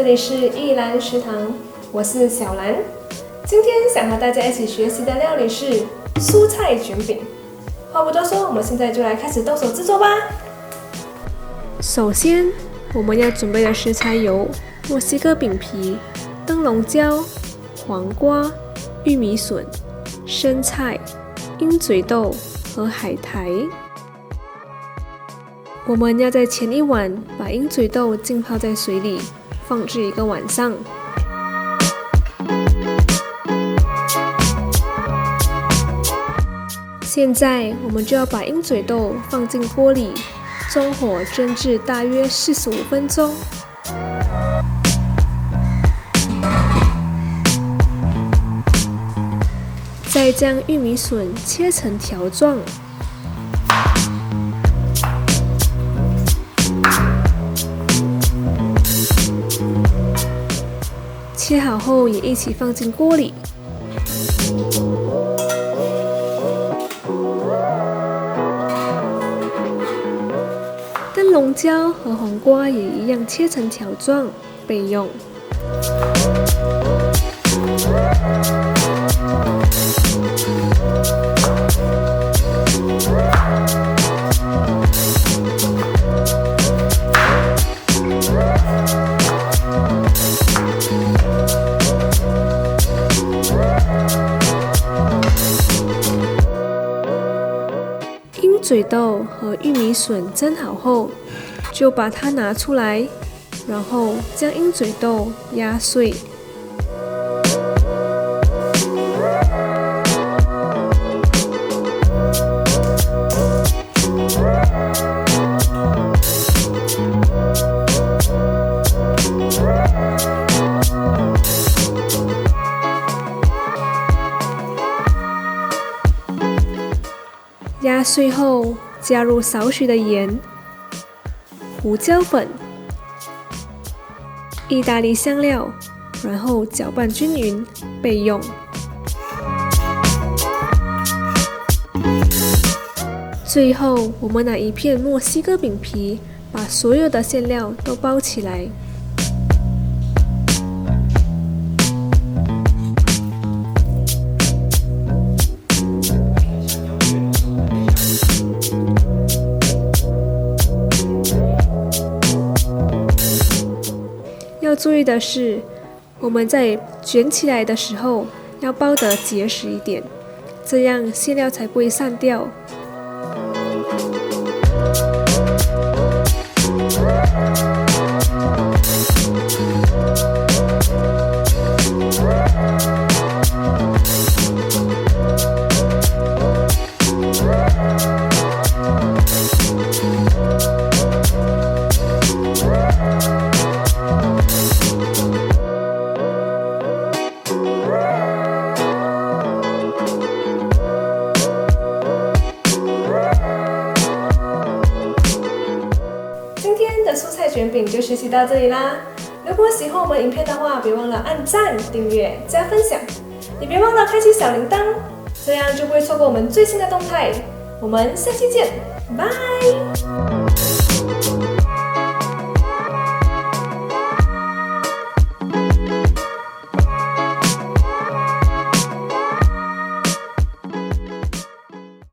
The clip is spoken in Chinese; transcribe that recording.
里是一兰食堂，我是小兰。今天想和大家一起学习的料理是蔬菜卷饼。话不多说，我们现在就来开始动手制作吧。首先，我们要准备的食材有墨西哥饼皮、灯笼椒、黄瓜、玉米笋、生菜、鹰嘴豆和海苔。我们要在前一晚把鹰嘴豆浸泡在水里，放置1个晚上。现在我们就要把鹰嘴豆放进锅里，中火蒸至大约45分钟。再将玉米笋切成条状。切好后也一起放进锅里。灯笼椒和黄瓜也一样切成条状备用。鹰嘴豆和玉米笋蒸好后，就把它拿出来，然后将鹰嘴豆压碎。压碎后，加入少许的盐、胡椒粉、意大利香料，然后搅拌均匀，备用。最后，我们拿一片墨西哥饼皮，把所有的馅料都包起来。要注意的是，我们在卷起来的时候要包得结实一点，这样馅料才不会散掉。今天的蔬菜卷饼就学习到这里啦！如果喜欢我们影片的话，别忘了按赞、订阅、加分享，也别忘了开启小铃铛，这样就不会错过我们最新的动态。我们下期见，拜！